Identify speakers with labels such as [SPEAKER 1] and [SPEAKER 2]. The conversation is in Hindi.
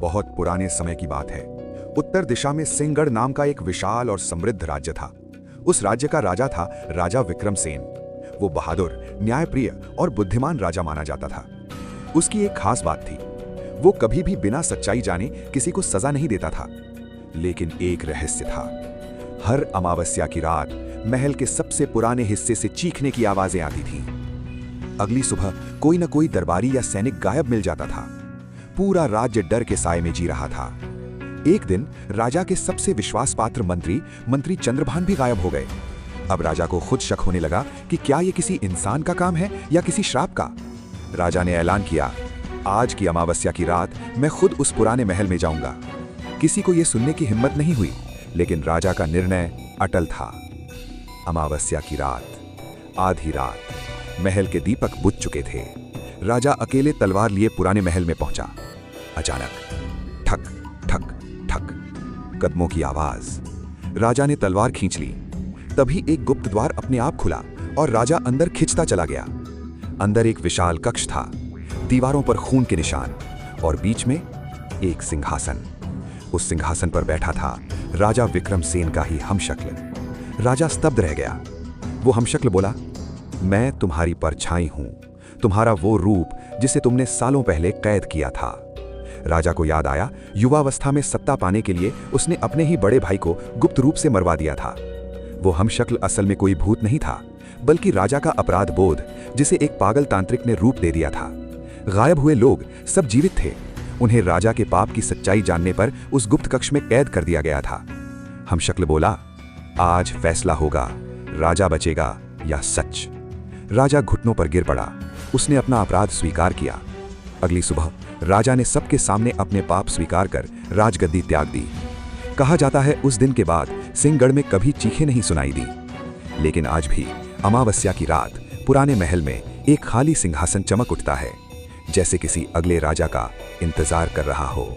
[SPEAKER 1] बहुत पुराने समय की बात है। उत्तर दिशा में सिंहगढ़ नाम का एक विशाल और समृद्ध राज्य था। उस राज्य का राजा था राजा विक्रमसेन। वो बहादुर, न्यायप्रिय और बुद्धिमान राजा माना जाता था। उसकी एक खास बात थी, वो कभी भी बिना सच्चाई जाने किसी को सजा नहीं देता था। लेकिन एक रहस्य था। हर अमावस्या की रात महल के सबसे पुराने हिस्से से चीखने की आवाजें आती थीं। अगली सुबह कोई न कोई दरबारी या सैनिक गायब मिल जाता था। पूरा राज्य डर के साए में जी रहा था। एक दिन राजा के सबसे विश्वास पात्र मंत्री चंद्रभान भी गायब हो गए। अब राजा को खुद शक होने लगा कि क्या ये किसी इंसान का काम है या किसी श्राप का। राजा ने ऐलान किया, आज की अमावस्या की रात मैं खुद उस पुराने महल में जाऊंगा। किसी को यह सुनने की हिम्मत नहीं हुई, लेकिन राजा का निर्णय अटल था। अमावस्या की रात, आधी रात, महल के दीपक बुझ चुके थे। राजा अकेले तलवार लिए पुराने महल में पहुंचा। अचानक ठक ठक ठक कदमों की आवाज। राजा ने तलवार खींच ली। तभी एक गुप्त द्वार अपने आप खुला और राजा अंदर खिंचता चला गया। अंदर एक विशाल कक्ष था, दीवारों पर खून के निशान और बीच में एक सिंहासन। उस सिंहासन पर बैठा था राजा विक्रमसेन का ही हमशक्ल। राजा स्तब्ध रह गया। वो हमशक्ल बोला, मैं तुम्हारी परछाई हूं, तुम्हारा वो रूप जिसे तुमने सालों पहले कैद किया था। राजा को याद आया, युवावस्था में सत्ता पाने के लिए उसने अपने ही बड़े भाई को गुप्त रूप से मरवा दिया था। वो हमशक्ल असल में कोई भूत नहीं था, बल्कि राजा का अपराध बोध, जिसे एक पागल तांत्रिक ने रूप दे दिया था। गायब हुए लोग सब जीवित थे। उन्हें राजा के पाप की सच्चाई जानने पर उस गुप्त कक्ष में कैद कर दिया गया था। हमशक्ल बोला, आज फैसला होगा, राजा बचेगा या सच। राजा घुटनों पर गिर पड़ा। उसने अपना अपराध स्वीकार किया। अगली सुबह राजा ने सबके सामने अपने पाप स्वीकार कर राजगद्दी त्याग दी। कहा जाता है उस दिन के बाद सिंहगढ़ में कभी चीखें नहीं सुनाई दी। लेकिन आज भी अमावस्या की रात पुराने महल में एक खाली सिंहासन चमक उठता है, जैसे किसी अगले राजा का इंतजार कर रहा हो।